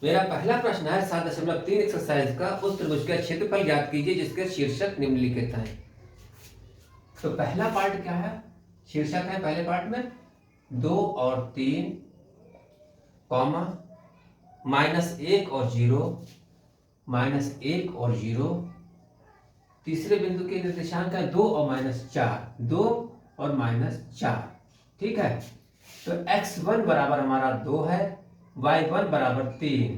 मेरा पहला प्रश्न है 7.3 एक्सरसाइज का। उस त्रिभुज का क्षेत्रफल ज्ञात कीजिए जिसके शीर्षक निम्नलिखित हैं। तो पहला पार्ट क्या है? शीर्षक है पहले पार्ट में 2 और 3, कॉमा -1 और 0, -1 और 0। तीसरे बिंदु के निर्देशांक है 2 और -4, 2 और -4। ठीक है, तो x1 बराबर हमारा 2 है, y1 बराबर 3,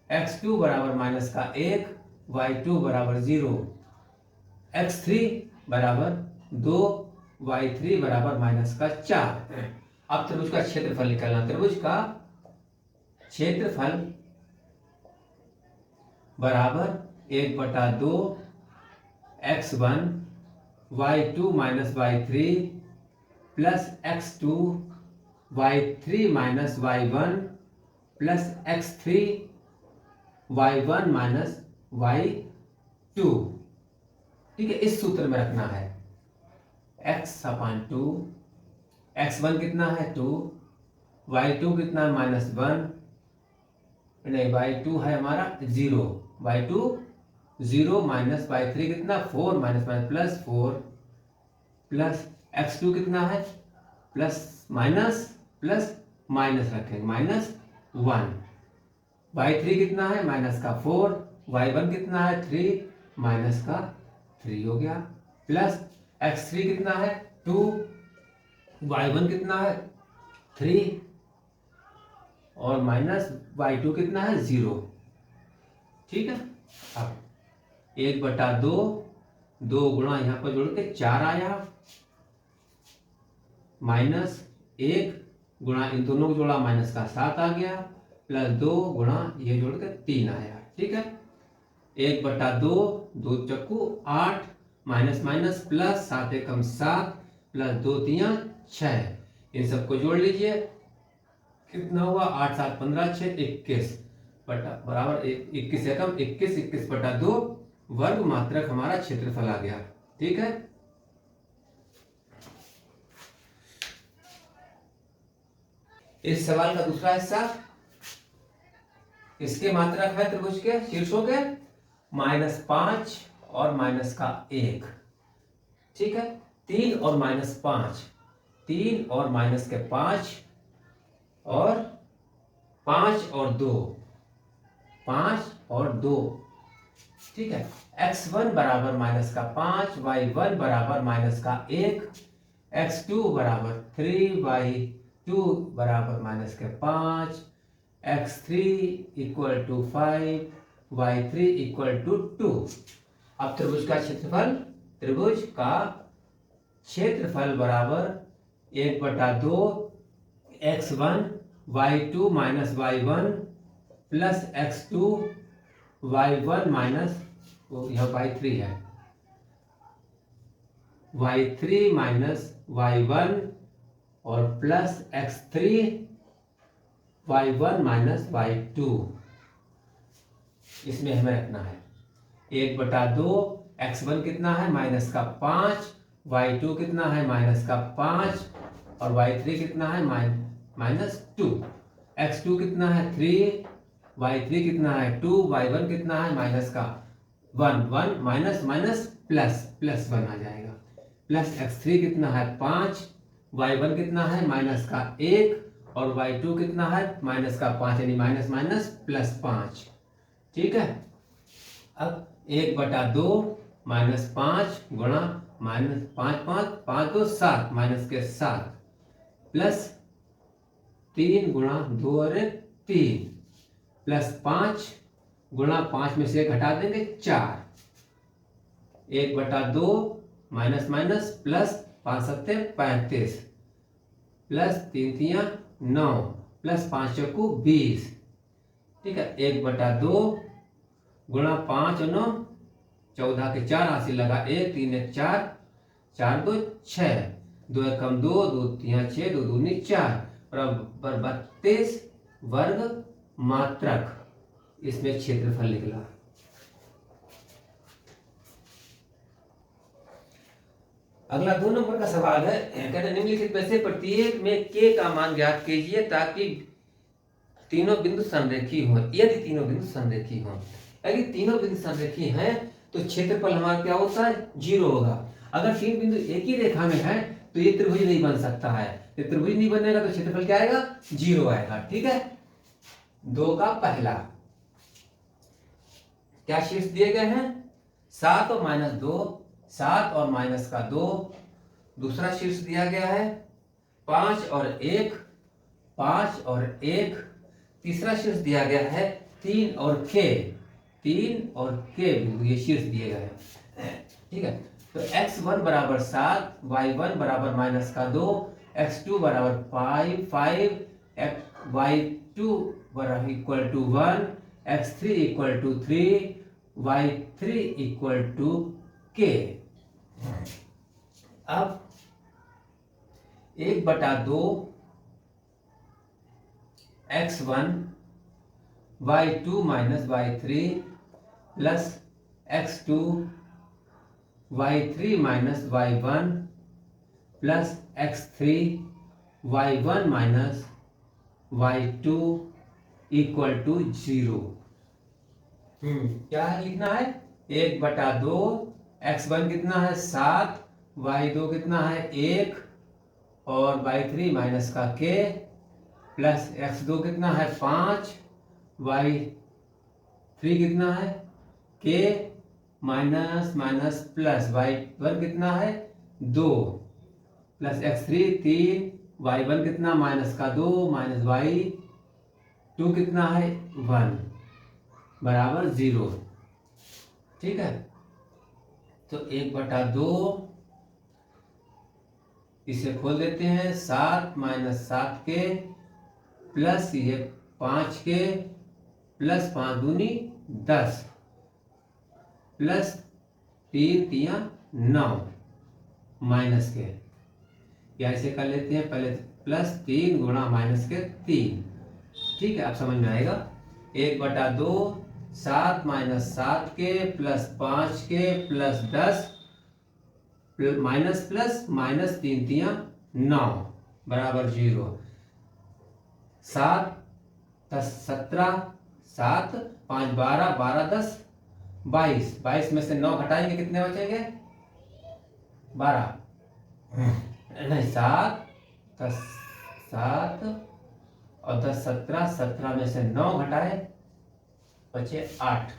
x2 बराबर -1, y2 बराबर 0, x3 बराबर 2, y3 बराबर -4। अब त्रिभुज का क्षेत्रफल निकालना। त्रिभुज का क्षेत्रफल बराबर 1/2 x1 y2 y3 plus x2 y3 y1 plus x3 y1 y2। ठीक है, इस सूत्र में रखना है x/2। x1 कितना है 2, y2 कितना है -1, नहीं y2 है हमारा 0, y2 0 माइनस y3 कितना 4 प्लस 4 प्लस x2 कितना है प्लस माइनस प्लस माइनस रखेंगे -1, y3 कितना है -4, y1 कितना है 3 -3 हो गया, प्लस x3 कितना है 2, y1 कितना है 3 और -y2 कितना है 0। ठीक है, अब 1/2, 2 गुणा यहाँ पर जोड़ के 4 आया, -1 गुणा इन दोनों को जोड़ा -7 आ गया, प्लस 2 गुणा ये जोड़ के 3 आया। ठीक है, 1/2, 2 चक्कू 8, माइनस माइनस प्लस 7 एकम 7 प्लस 2 3 6। इन सबको जोड़ लीजिए, कितना हुआ 8 7 15 6 21 बराबर 21 एकम 21, 21/2 वर्ग मात्रक हमारा क्षेत्रफल आ गया। ठीक है, इस सवाल का दूसरा हिस्सा, इसके मात्रक है त्रिभुज के शीर्षों के -5 और -1। ठीक है, 3 और -5, 3 और -5 और 5 और 2, 5 और 2। ठीक है, x1 बराबर -5, y1 बराबर -1, x2 बराबर 3, y2 बराबर -5, x3 = 5, y3 = 2। अब त्रिभुज का क्षेत्रफल, त्रिभुज का क्षेत्रफल बराबर 1/2 x1 y2 y1 plus x2 y1 यह y3 है, y3 y1 और प्लस x3 y1 y2। इसमें हमें रखना है 1/2 x1 कितना है -5, y2 कितना है -5 और y3 कितना है -2, x2 कितना है 3, y3 कितना है 2, y1 कितना है -1 माइनस माइनस प्लस 1 आ जाएगा, प्लस x3 कितना है 5, y1 कितना है -1 और y2 कितना है -5 यानी -+5। ठीक है, अब 1/2 -5 गुणा -5 5 2 7 -7 प्लस 3 गुणा 2 और 3 प्लस 5 गुणा 5 में से 1 घटा देंगे 4, 1/2 माइनस प्लस 5 7 35 प्लस 3 3 9 प्लस 5 चौकू 20। ठीक है, 1/2 गुणा 5 और 9 14 के 4 हासिल लगा 1 3 1 4 4 2 6 2 एकम 2 2 3 6 2 दूनी 4 बराबर 32 वर्ग मात्रक इसमें क्षेत्रफल निकला। अगला 2 नंबर का सवाल है, कहते निम्नलिखित में से प्रत्येक में k का मान ज्ञात कीजिए ताकि तीनों बिंदु संरेखी हो, यदि तीनों बिंदु संरेखी हो, यदि तीनों बिंदु संरेखी हैं तो क्षेत्रफल हमारा क्या होता है, 0 होगा। अगर तीन बिंदु एक ही रेखा में है तो ये त्रिभुज नहीं बन सकता है, ये त्रिभुज नहीं बनेगा तो क्षेत्रफल क्या आएगा, 0 आएगा। ठीक है, 2 का पहला क्या शीर्ष दिए गए हैं, 7 और -2, 7 और माइनस का 2। दूसरा शीर्ष दिया गया है 5 और 1, 5 और 1। तीसरा शीर्ष दिया गया है 3 और k, 3 और k बिंदु ये शीर्ष दिए गए हैं। ठीक है, तो x1 बराबर 7, y1 बराबर -2, x2 बराबर 5, y2 बराबर equal to 1, x3 equal to 3, y3 equal to k। अब 1/2 x1 y2 minus y3 plus x2 y3 minus y1 plus x3 y1 minus y2 equal to 0। क्या है लिखना है, 1/2 x1 कितना है 7, y2 कितना है 1 और y3 माइनस का k प्लस x2 कितना है 5, y3 कितना है k minus minus plus y1 कितना है 2 प्लस x3 3, y1 कितना -2 माइनस y2 कितना है 1 बराबर 0। ठीक है, तो 1/2 इसे खोल देते हैं, 7 माइनस 7k प्लस ये 5k प्लस 5 दूनी 10 प्लस 3 तिया 9 माइनस के, या इसे कर लेते हैं पहले प्लस 3 गुणा माइनस के 3। ठीक है, अब समझ में आएगा। 1/2 7 minus 7k plus 5k plus 10 minus plus minus 3 तिया 9 बराबर 0। 7 10 17, 7 5 12, 12 10 22, 22 में से 9 घटाएंगे कितने बचेंगे 12, नहीं 7 10 7 और 10 17, 17 में से 9 घटाए बचे 8।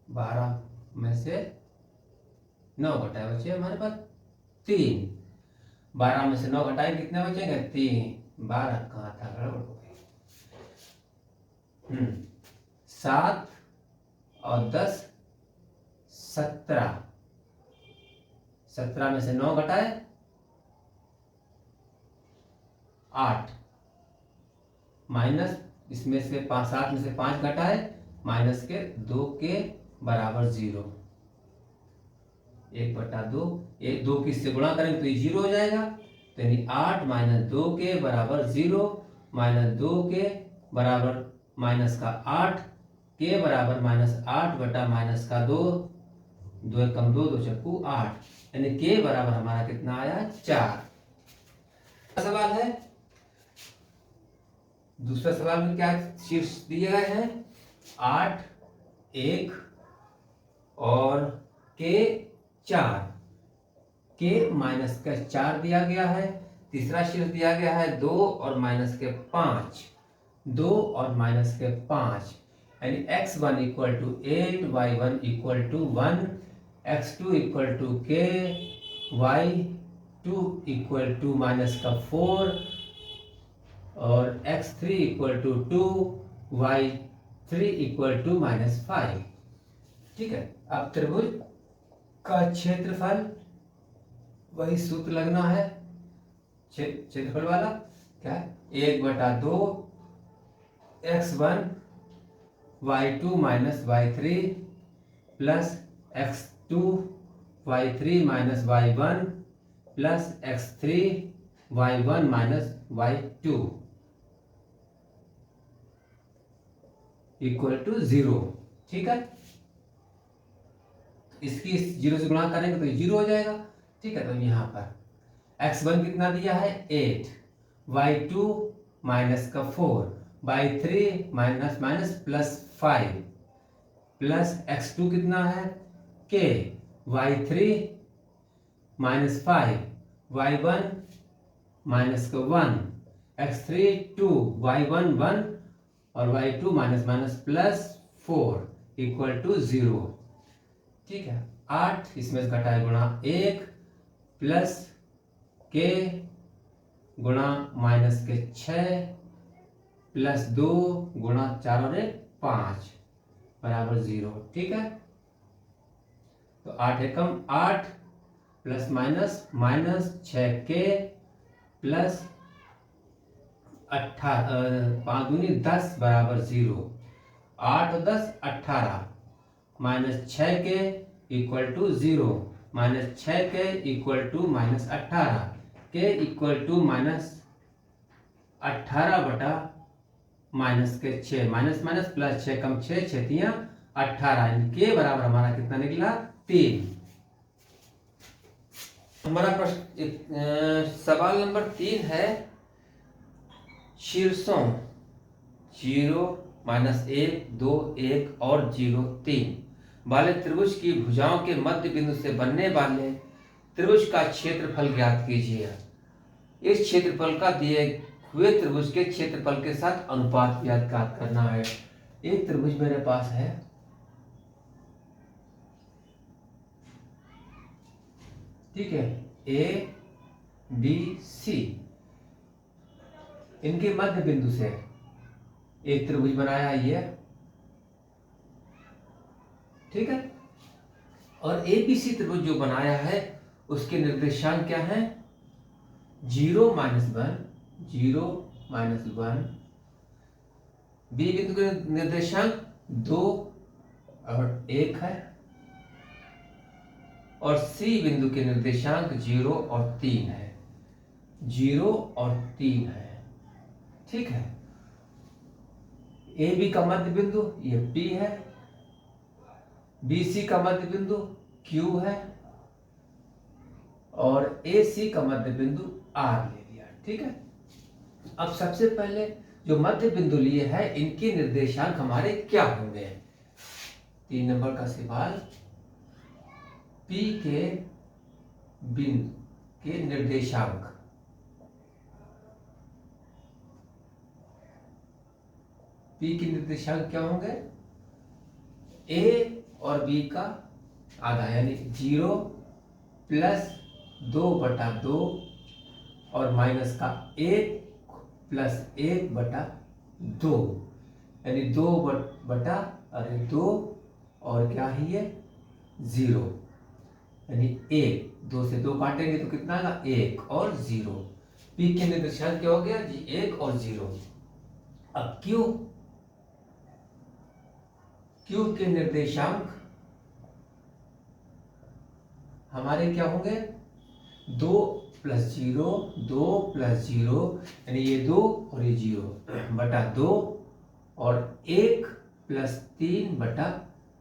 12 में से 9 घटाए बचे हमारे पास 3। 12 में से 9 घटाए कितने बचेंगे 3, 12 कहाँ था, गड़बड़ हो गई। 7 और 10 17, 17 में से 9 घटाए 8 माइनस इसमें से 7 में से 5 घटाए माइनस के 2 के बराबर 0। 1/2, 2 किससे गुणा करेंगे तो ये 0 हो जाएगा, तो यानी 8 माइनस 2 के बराबर 0 माइनस 2 के बराबर माइनस का 8 के बराबर -8 बटा माइनस का 2, 2 कम 2, 2 चक्कू 8, यानी के बराबर हमारा कितना आया 4। सवाल है दूसरा सवाल में क्या शीर्ष दिए गए हैं 8, 1 और के 4, के माइनस का 4 दिया गया है। तीसरा शीर्ष दिया गया है 2 और माइनस के 5, 2 और माइनस के 5, यानी x1 equal to 8, y1 equal to 1, x2 equal to k, y2 equal to minus का 4 और x3 equal to 2, y3 equal to -5। ठीक है, अब त्रिभुज का क्षेत्रफल वही सूत्र लगना है, क्षेत्रफल वाला क्या है 1/2 x1 y2 minus y3 plus x2 y3 minus y1 plus x3 y1 minus y2 equal to 0। ठीक है, इसकी 0 से गुणा करेंगे तो 0 हो जाएगा। ठीक है, तो यहाँ पर x1 कितना दिया है 8, y2 माइनस का 4, y3 minus minus plus 5 plus x2 कितना है k, y3 minus 5, y1 minus का 1, x3 2, y1 1 और y2 minus minus plus 4 equal to 0। ठीक है, 8 इसमें से घटाए गुणा 1 प्लस के गुणा माइनस के 6 प्लस 2 गुणा 4 और 1 5 बराबर 0। ठीक है, तो 8 एकम 8 प्लस माइनस माइनस 6 के प्लस 5 दूनी 10 बराबर 0। 8 और 10 18 माइनस 6 के इक्वल टू 0, माइनस 6 के इक्वल टू माइनस 18 के इक्वल टू माइनस 18 बटा माइनस के 6, माइनस माइनस प्लस 6 कम 6 6 18 के बराबर हमारा कितना निकला 3। हमारा प्रश्न सवाल नंबर 3 है, शीर्षों 0 माइनस 1 2 1 और 0 3 वाले त्रिभुज की भुजाओं के मध्य बिंदु से बनने वाले त्रिभुज का क्षेत्रफल ज्ञात कीजिए। इस क्षेत्रफल का दिए हुए त्रिभुज के क्षेत्रफल के साथ अनुपात ज्ञात करना है। एक त्रिभुज मेरे पास है, ठीक है, ए बी सी, इनके मध्य बिंदु से एक त्रिभुज बनाया ये, ठीक है, और एबीसी त्रिभुज जो बनाया है उसके निर्देशांक क्या है 0 माइनस 1 0 माइनस 1, बी बिंदु के निर्देशांक 2 और 1 है, और सी बिंदु के निर्देशांक 0 और 3 है, 0 और 3 है। ठीक है, ए बी का मध्य बिंदु ये P है, बी सी का मध्य बिंदु Q है, और ए सी का मध्य बिंदु R ले लिया। ठीक है, अब सबसे पहले जो मध्य बिंदु लिए हैं इनके निर्देशांक हमारे क्या होंगे। 3 नंबर का सवाल, P के बिंदु के निर्देशांक, P के निर्देशांक क्या होंगे, A और B का आधा यानी 0 प्लस 2 बटा 2 और माइनस का 1 प्लस 1 बटा 2 यानी 2 बटा अरे 2 और क्या है ये 0 यानी 1, 2 से 2 काटेंगे तो कितना आएगा 1 और 0। P के निर्देशांक क्या हो गया जी 1 और 0। अब Q के निर्देशांक हमारे क्या होंगे 2 प्लस 0 2 प्लस 0 यानी ये 2 और ये 0 बटा 2 और 1 प्लस 3 बटा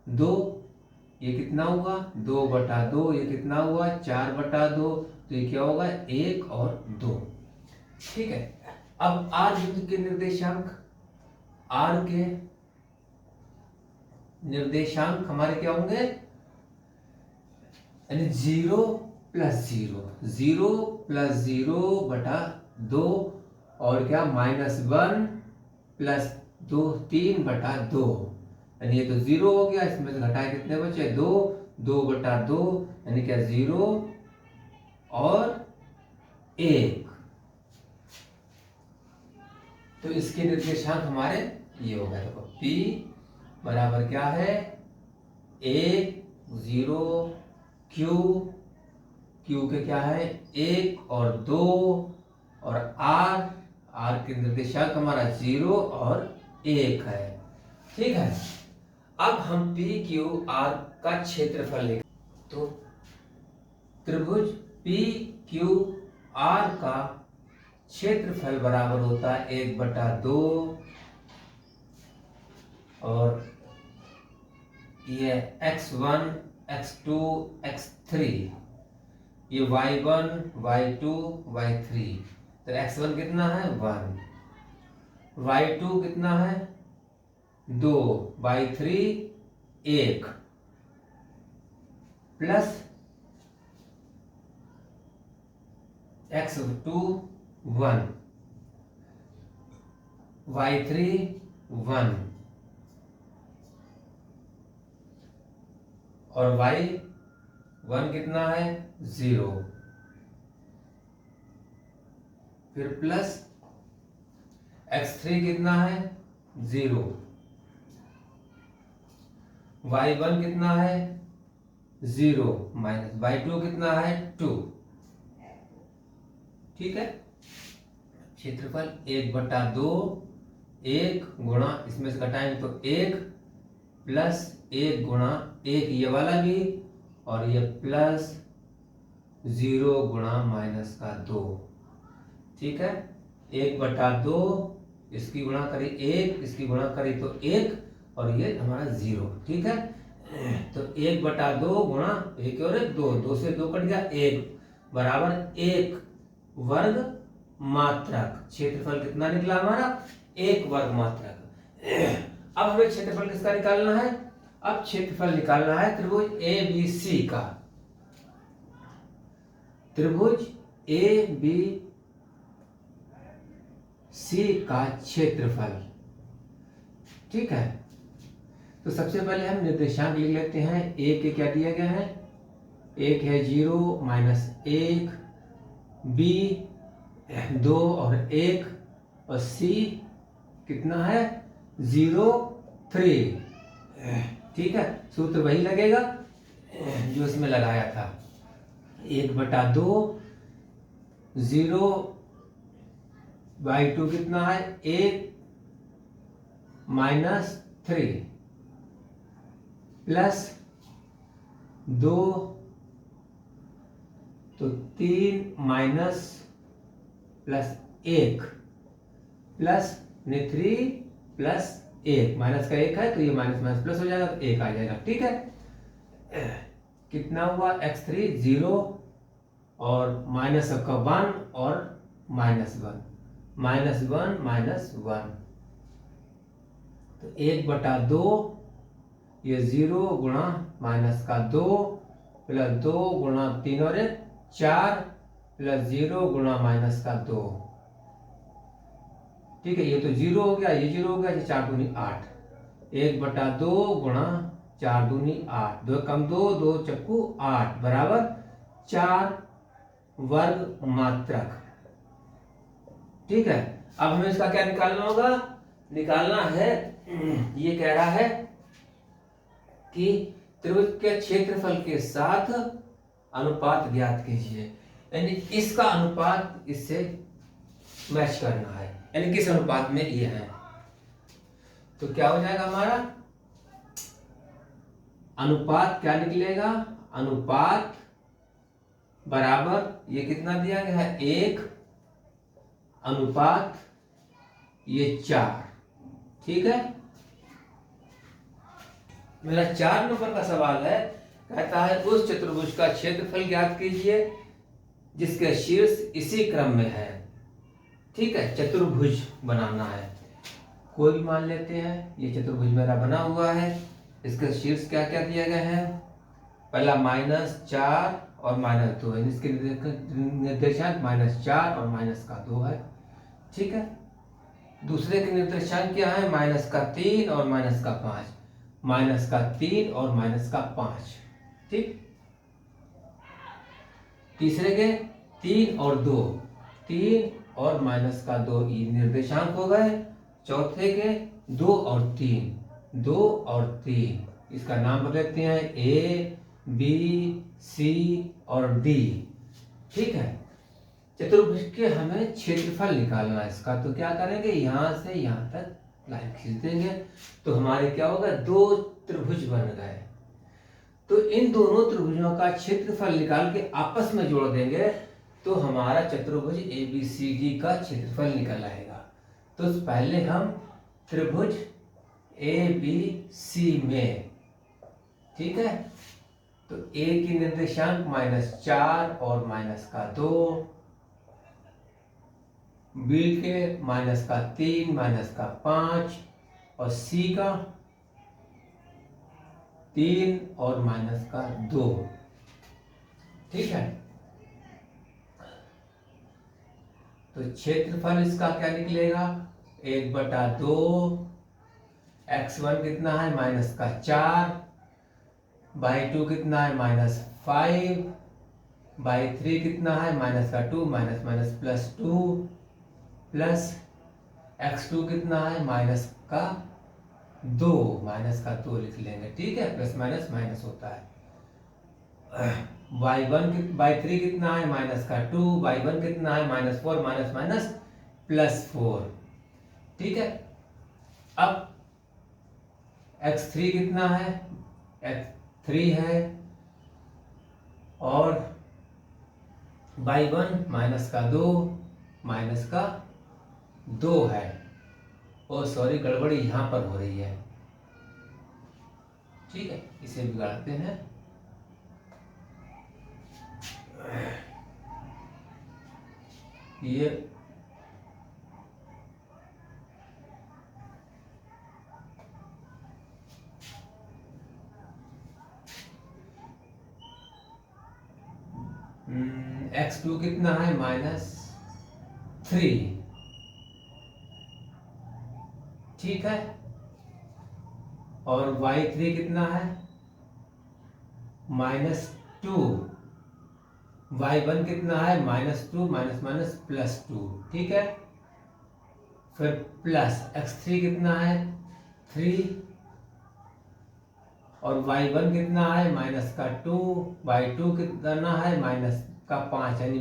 2, ये कितना होगा 2 बटा 2, ये कितना हुआ 4 बटा 2, तो ये क्या होगा 1 और 2। ठीक है, अब R बिंदु के निर्देशांक, R के निर्देशांक हमारे क्या होंगे यानी 0 प्लस 0 0 प्लस 0 बटा 2 और क्या माइनस 1 प्लस 2 3 बटा 2 यानी ये तो 0 हो गया, इसमें से घटाए कितने बचे 2 2 बटा 2 यानी क्या 0 और 1। तो इसके निर्देशांक हमारे ये हो गए, देखो P बराबर क्या है 1 0 Q के क्या है 1 और 2 और R के निर्देशांक हमारा 0 और 1 है। ठीक है, अब हम P Q R का क्षेत्रफल लेंगे, तो त्रिभुज P Q R का क्षेत्रफल बराबर होता है 1/2 और ये x1 x2 x3 ये y1 y2 y3, तो x1 कितना है 1, y2 कितना है 2, y3 1 प्लस x2 1, y3 1 और y1 कितना है 0, फिर प्लस x3 कितना है 0, y1 कितना है 0 माइनस y2 कितना है 2। ठीक है, क्षेत्रफल 1/2, 1 गुणा इसमें से घटाएंगे तो 1 प्लस 1 गुणा 1 ये वाला भी, और ये प्लस 0 गुणा -2। ठीक है, 1/2 इसकी गुणा करी 1, इसकी गुणा करी तो 1, और ये हमारा 0। ठीक है, तो 1/2 गुणा 1 और 2, 2 से 2 कट गया, 1 बराबर 1 वर्ग मात्रक। क्षेत्रफल कितना निकला हमारा 1 वर्ग मात्रक। अब हमें क्षेत्रफल किसका निकालना है, अब क्षेत्रफल निकालना है त्रिभुज ABC का। त्रिभुज ABC का क्षेत्रफल। ठीक है, तो सबसे पहले हम निर्देशांक लिख लेते हैं। ए के क्या दिया गया है, एक है 0 -1, बी 2 और 1, और सी कितना है 0 3। ठीक है, सूत्र वही लगेगा जो इसमें लगाया था, 1/2 0 y2 कितना है 1 -3 प्लस 2 तो 3 minus plus 1 plus 3 plus 1, minus का 1 है तो ये माइनस माइनस प्लस हो जाएगा तो 1 आ जाएगा। ठीक है, कितना हुआ x3 0 और माइनस का 1 और -1 -1 तो 1/2 ये 0 गुणा माइनस का 2 प्लस 2 गुणा 3 और 1 4 प्लस 0 गुणा माइनस का 2। ठीक है, ये तो 0 हो गया, ये 0 हो गया, ये 4 दूनी 8, 1/2 गुणा 4 दूनी 8, 2 कम 2 2 चक्कू 8 बराबर 4 वर्ग मात्रक। ठीक है, अब हमें इसका क्या निकालना होगा, निकालना है, ये कह रहा है कि त्रिभुज के क्षेत्रफल के साथ अनुपात ज्ञात कीजिए, यानी इसका अनुपात इससे मैच करना है, यानी किस अनुपात में ये है। तो क्या हो जाएगा हमारा अनुपात, क्या निकलेगा, अनुपात बराबर ये कितना दिया गया है 1 अनुपात ये 4। ठीक है, मेरा 4 नंबर का सवाल है, कहता है उस चतुर्भुज का क्षेत्रफल ज्ञात कीजिए जिसके शीर्ष इसी क्रम में है। ठीक है, चतुर्भुज बनाना है, कोई भी मान लेते हैं, ये चतुर्भुज मेरा बना हुआ है, इसके शीर्ष क्या क्या दिया गया है, पहला -4 और -2 है, इसके निर्देशांक -4 और -2 है। ठीक है, दूसरे के निर्देशांक क्या है, -3 और -5, -3 और -5। ठीक, तीसरे के 3 और 2, 3 और -2 ये निर्देशांक हो गए। चौथे के 2 और 3, 2 और 3, इसका नाम बदलते हैं A B C और D। ठीक है, चतुर्भुज के हमें क्षेत्रफल निकालना है इसका, तो क्या करेंगे, यहां से यहां तक लाइन खींच देंगे, तो हमारे क्या होगा 2 त्रिभुज बन गए। तो इन दोनों त्रिभुजों का क्षेत्रफल निकाल के आपस में जोड़ देंगे तो हमारा चतुर्भुज ABCD का क्षेत्रफल निकल आएगा। तो पहले हम त्रिभुज ABC में, ठीक है, तो ए की निर्देशांक -4 और -2, बी के -3 -5 और सी का 3 और -2। ठीक है, तो क्षेत्रफल इसका क्या निकलेगा? 1/2, x1 कितना है -4, y2 कितना है -5, y3 कितना है -2 +2 प्लस x2 कितना है -2 लिख लेंगे। ठीक है, प्लस माइनस माइनस होता है। y3 कितना है -2, y1 कितना है -4 +4। ठीक है, अब x3 कितना है? x3 है और y1 -2 है। ओ सॉरी, गड़बड़ी यहां पर हो रही है। ठीक है, इसे बिगाड़ते हैं। ये x2 कितना है -3। ठीक है, और y3 कितना है -2, y1 कितना है -2 +2। ठीक है, फिर प्लस x3 कितना है 3 और y1 कितना है -2, y2 कितना है -5, यानी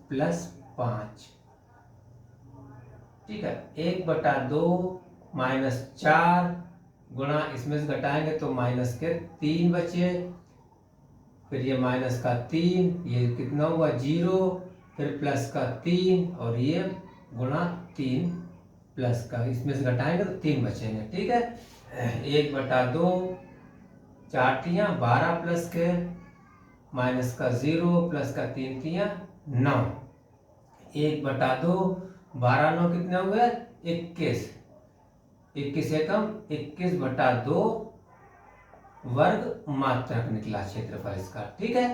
+5। ठीक है, 1/2 -4 गुणा, इसमें से घटाएंगे तो -3 बचे, फिर ये -3, ये कितना हुआ 0, फिर +3 और ये गुणा 3 +, इसमें से घटाएंगे तो 3 बचेंगे। ठीक है, 1/2, 4 तियां 12 प्लस के -0 +3 तियां 9, 1/2, 12 9 कितने हुए 21, 21 एकम 21/2 वर्ग मात्रक निकला क्षेत्रफल इसका। ठीक है,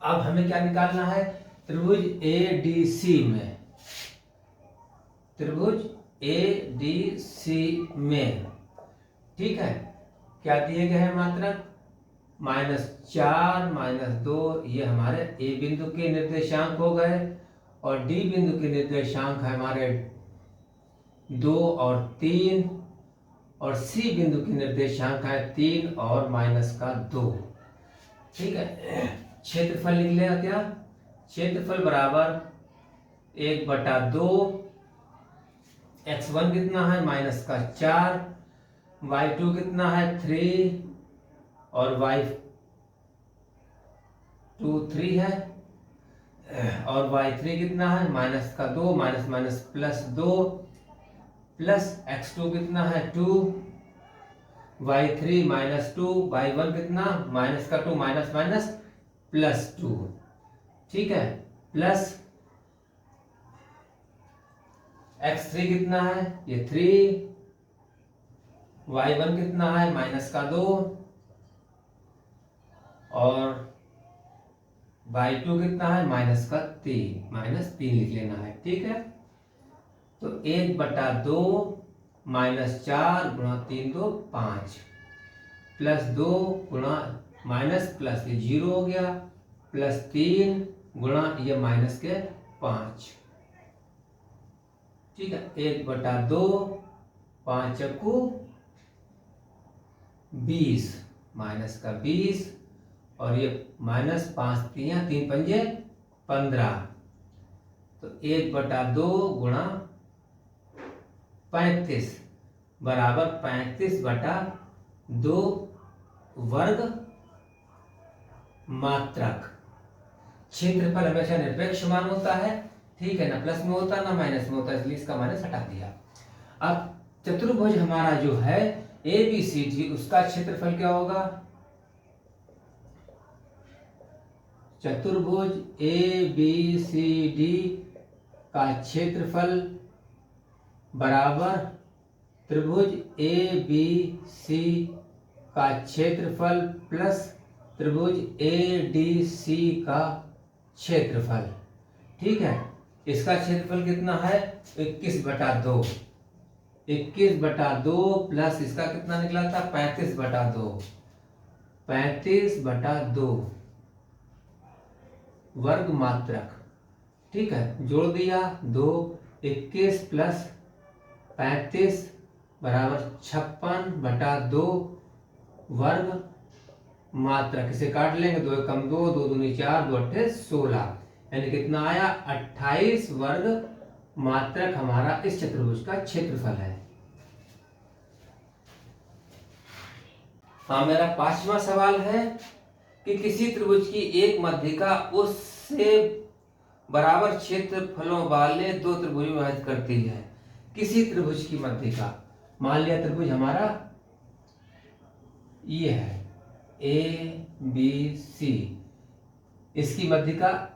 अब हमें क्या निकालना है? त्रिभुज ADC में, त्रिभुज ADC में, ठीक है, क्या दिए गए हैं मात्रक? -4 -2, ये हमारे A बिंदु के निर्देशांक हो गए, और D बिंदु के निर्देशांक है हमारे 2 और 3, और C बिंदु की निर्देशांक है 3 और -2। ठीक है, क्षेत्रफल निकलेगा क्या? क्षेत्रफल बराबर 1/2, x1 कितना है -4, y2 कितना है 3 और y2 3 है, और y3 कितना है -2 +2 प्लस x2 कितना है 2, y3 -2, y1 कितना -2 +2। ठीक है, प्लस x3 कितना है ये 3, y1 कितना है -2 और y2 कितना है -3 लिख लेना है। ठीक है, तो 1/2 -4 गुणा 3 2 5 +2 गुणा प्लस ये 0 हो गया, +3 गुणा ये -5। ठीक है, 1/2, 5 चक्कू 20, -20 और ये -5 3 पंजे 15, तो 1/2 गुणा 35 बराबर 35/2 वर्ग मात्रक। क्षेत्रफल हमेशा निरपेक्ष मान होता है। ठीक है ना, प्लस में होता ना माइनस में होता, इसलिए इसका माइनस हटा दिया। अब चतुर्भुज हमारा जो है ABCD, उसका क्षेत्रफल क्या होगा? चतुर्भुज ABCD का क्षेत्रफल बराबर त्रिभुज ABC का क्षेत्रफल प्लस त्रिभुज ADC का क्षेत्रफल। ठीक है, इसका क्षेत्रफल कितना है 21/2। 21/2 प्लस इसका कितना निकला था 35/2। 35/2 वर्ग मात्रक। ठीक है, जोड़ दिया 2, 21 प्लस 35 बराबर 56/2 वर्ग मात्रक। इसे काट लेंगे, 2 कम 2, 2 दूनी 4, 2 अट्ठे 16, यानी कितना आया 28 वर्ग मात्रक हमारा इस चतुर्भुज का क्षेत्रफल है। हाँ, मेरा 5वां सवाल है कि किसी त्रिभुज की एक मध्यिका उससे बराबर क्षेत्रफलों वाले दो त्रिभुजों में विभाजित करती है। किसी त्रिभुज की मध्यिका, मान लिया त्रिभुज हमारा ये है ABC, इसकी मध्यिका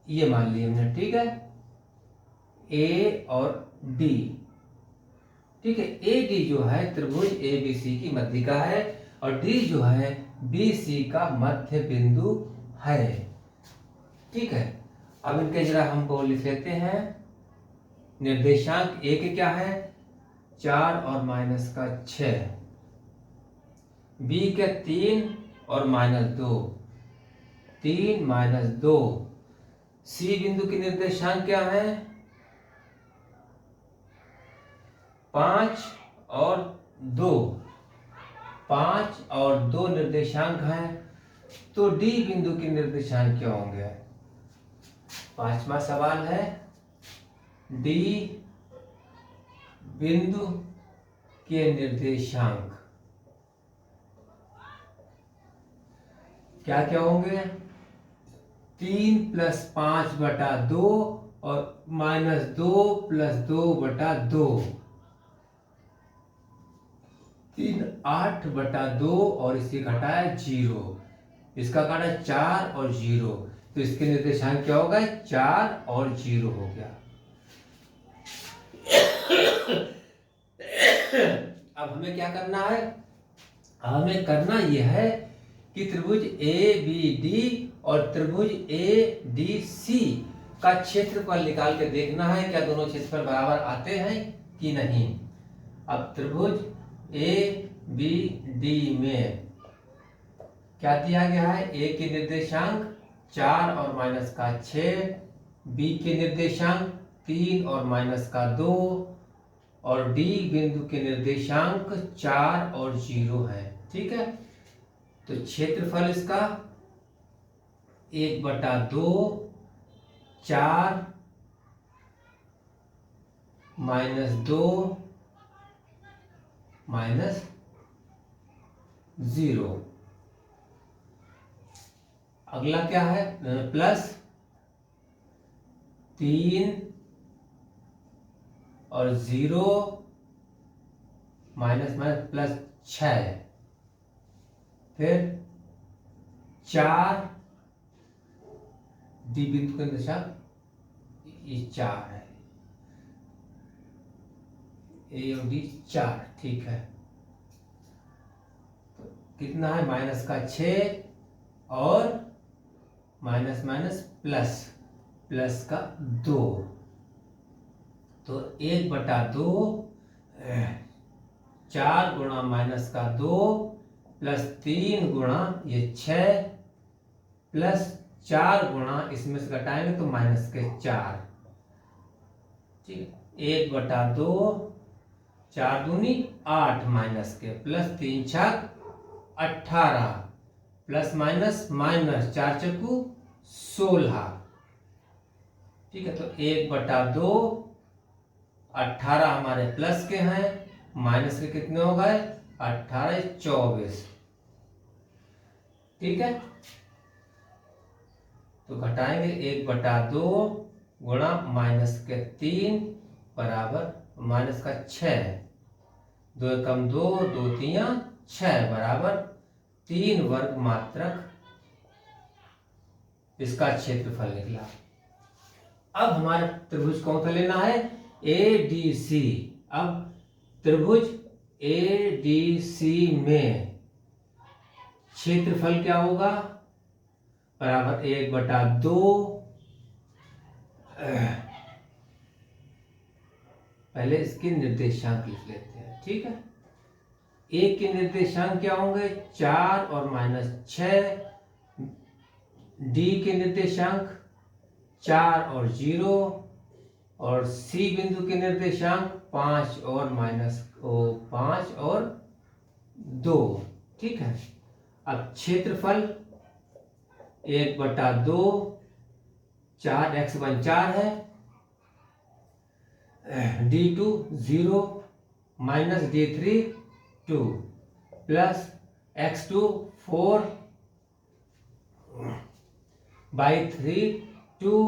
ये मान ली हमने। ठीक है, A और D। ठीक है, AD जो है त्रिभुज ABC की मध्यिका है और D जो है BC का मध्य बिंदु है। ठीक है, अब इनके जरा हमको लिख लेते हैं। निर्देशांक A के क्या है 4 और -6, B के 3 और -2, 3 -2। C बिंदु की निर्देशांक क्या है 5 और 2, 5 और 2 निर्देशांक हैं, तो D बिंदु के निर्देशांक क्या होंगे। 5वां सवाल है D बिंदु के निर्देशांक क्या क्या होंगे 3 + 5/2 और -2 + 2/2। 3 8/2 और इसे घटाया 0, इसका काटा 4 और 0, तो इसके निर्देशांक क्या होगा 4 और 0 हो गया। अब हमें क्या करना है, हमें करना यह है कि त्रिभुज ABD और त्रिभुज ADC का क्षेत्रफल निकाल के देखना है क्या दोनों क्षेत्रफल बराबर आते हैं कि नहीं। अब त्रिभुज ABD में क्या दिया गया है, A के निर्देशांक 4 और -6, B के निर्देशांक 3 और -2 और D बिंदु के निर्देशांक 4 और 0 है। ठीक है, तो क्षेत्रफल इसका 1/2 4 -2 -0। अगला क्या है प्लस 3 और 0 +6, फिर 4 D बिंदु के निर्देशांक ये 4 है, A और D 4। ठीक है, तो कितना है -6 और प्लस का 2, तो 1/2 4 गुणा -2 प्लस 3 गुणा ये 6 प्लस 4 गुणा इसमें से घटाएंगे तो -4। ठीक, 1/2 4 दूनी 8 प्लस 3 छक 18 प्लस माइनस 4 चक्कू 16। ठीक है, तो 1/2 18 हमारे प्लस के हैं, माइनस के कितने हो गए 18 24। ठीक है, तो घटाएंगे 1/2 गुणा -3 बराबर -6, 2 कम 2, 2 3 6 बराबर 3 वर्ग मात्रक इसका क्षेत्रफल निकला। अब हमारा त्रिभुज कौन सा लेना है, ADC। अब त्रिभुज ADC में क्षेत्रफल क्या होगा, बराबर 1/2। पहले इसके निर्देशांक लिख लेते हैं, ठीक है। एक के निर्देशांक क्या होंगे, 4 और -6। डी के निर्देशांक 4 और 0, और सी बिंदु के निर्देशांक 5 और -5 और 2, ठीक है। अब क्षेत्रफल 1/2, 4x1 4 है, D2 0, -D3 2, plus x2 4 y3 2,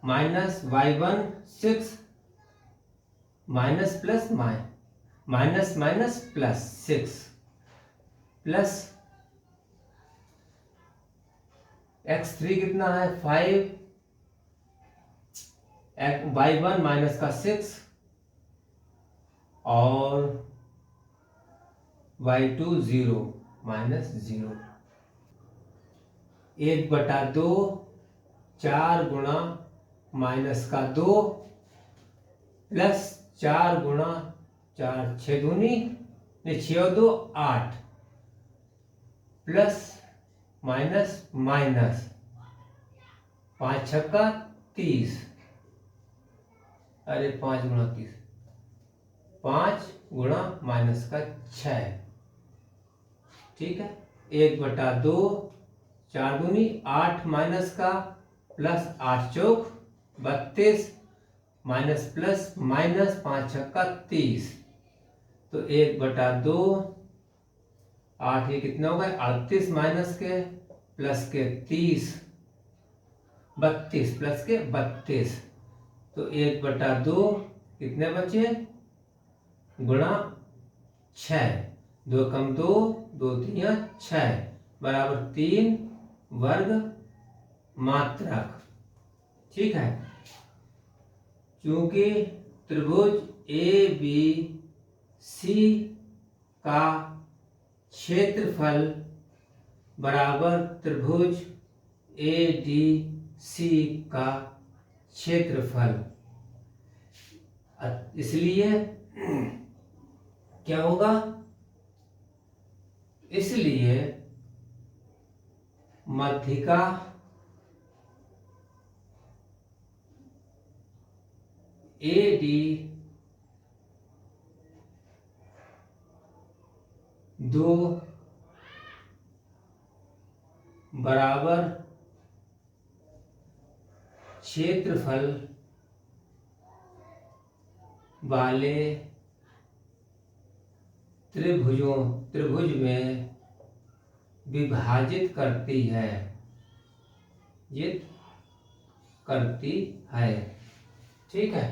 -y1 6, plus 6, plus x3 कितना है 5, y1 माइनस का 6 और y2 0 -0। 1/2, 4 गुणा -2 प्लस 4 गुणा 4 6 दूनी 6 2 8 प्लस माइनस 5 छक्का 30, अरे 5 गुणा 30, 5 गुणा -6, ठीक है। 1/2, 4 दूनी 8 माइनस का प्लस 8 चौक 32, माइनस प्लस माइनस 5 छक्का 30, तो 1/2, 8 ये कितना होगा 38 माइनस के प्लस के 30, 32 प्लस के 32, तो 1/2 कितने बचे गुणा 6, 2 कम 2, 2 3 6, बराबर 3 वर्ग मात्रक, ठीक है। चूंकि त्रिभुज ABC का क्षेत्रफल बराबर त्रिभुज ADC का क्षेत्रफल, इसलिए क्या होगा, इसलिए मध्यिका AD 2 बराबर क्षेत्रफल वाले त्रिभुज में विभाजित करती है, ठीक है।